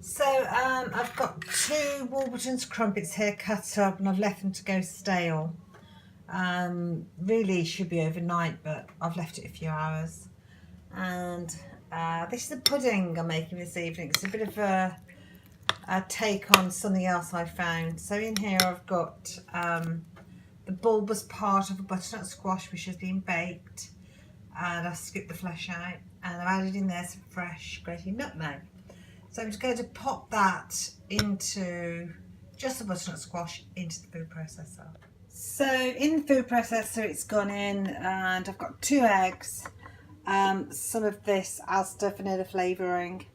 So I've got 2 Warburton's crumpets here cut up and I've left them to go stale. Really should be overnight, but I've left it a few hours. And this is the pudding I'm making this evening. It's a bit of a take on something else I found. So in here I've got the bulbous part of a butternut squash which has been baked, and I've skipped the flesh out, and I've added in there some fresh grated nutmeg. So I'm just going to pop that into just the butternut squash into the food processor. So in the food processor it's gone in, and I've got 2 eggs, some of this Asda vanilla flavouring,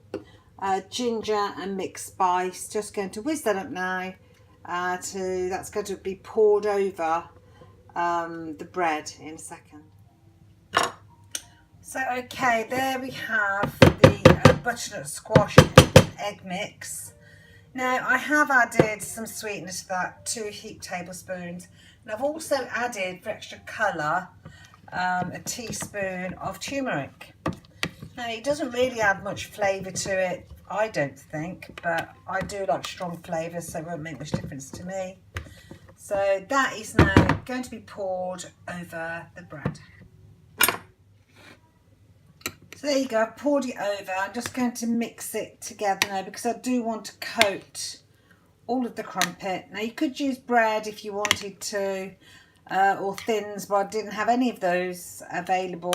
ginger and mixed spice. Just going to whiz that up now. That's going to be poured over the bread in a second. So okay, there we have the butternut squash egg mix. Now I have added some sweetener to that, 2 heaped tablespoons, and I've also added, for extra colour, a teaspoon of tumeric. Now it doesn't really add much flavour to it, I don't think, but I do like strong flavours, so it won't make much difference to me. So that is now going to be poured over the bread. So there you go, I've poured it over. I'm just going to mix it together now because I do want to coat all of the crumpet. Now you could use bread if you wanted to, or thins, but I didn't have any of those available.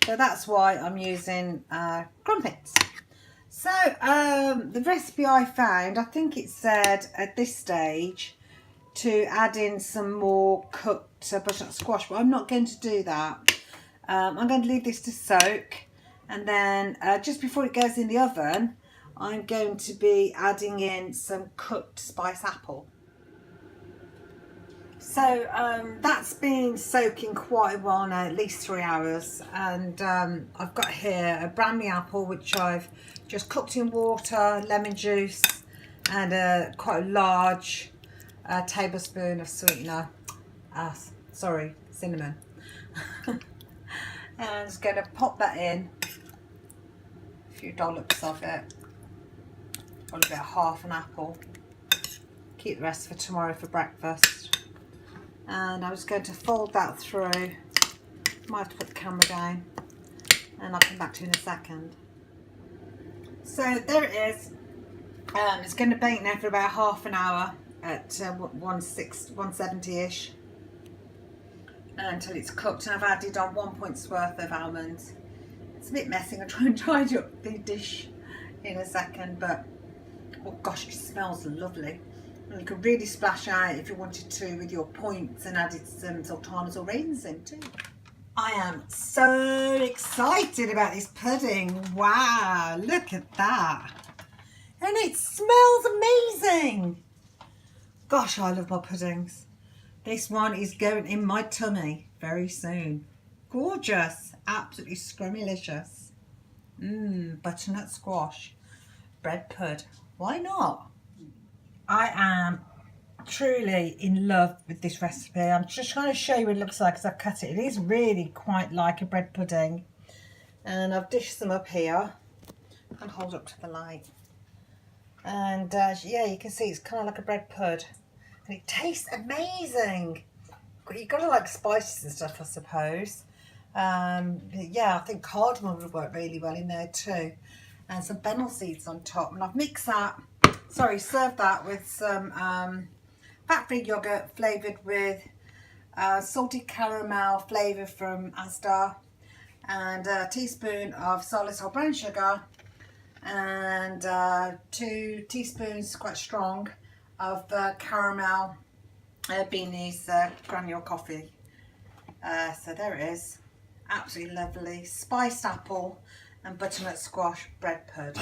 So that's why I'm using crumpets. So the recipe I found, I think it said at this stage to add in some more cooked butternut squash, but I'm not going to do that. I'm going to leave this to soak, and then just before it goes in the oven, I'm going to be adding in some cooked spice apple. So that's been soaking quite a while now, at least 3 hours, and I've got here a bramley apple which I've just cooked in water, lemon juice, and quite a large tablespoon of sweetener, cinnamon. And I'm just going to pop that in, a few dollops of it, probably about half an apple, keep the rest for tomorrow for breakfast. And I'm just going to fold that through. Might have to put the camera down, and I'll come back to you in a second. So there it is. It's going to bake now for about half an hour at 170-ish until it's cooked, and I've added on 1 pint's worth of almonds. It's a bit messy. I'll try and tidy up the dish in a second, but oh gosh, it smells lovely. And you could really splash out if you wanted to with your points and added some sultanas or raisins in too. I am so excited about this pudding. Wow, look at that. And it smells amazing. Gosh, I love my puddings. This one is going in my tummy very soon. Gorgeous, absolutely scrummylicious. Butternut squash, bread pud. Why not? I am truly in love with this recipe. I'm just trying to show you what it looks like as I cut it. It is really quite like a bread pudding. And I've dished them up here. And hold up to the light. And yeah, you can see it's kind of like a bread pud. And it tastes amazing. You've got to like spices and stuff, I suppose. Yeah, I think cardamom would work really well in there too. And some fennel seeds on top. And I've mixed that, served that with some fat-free yogurt flavoured with salted caramel flavour from Asda, and a teaspoon of solid whole brown sugar, and 2 teaspoons, quite strong, of caramel beanies granule coffee. So there it is, absolutely lovely spiced apple and butternut squash bread pud.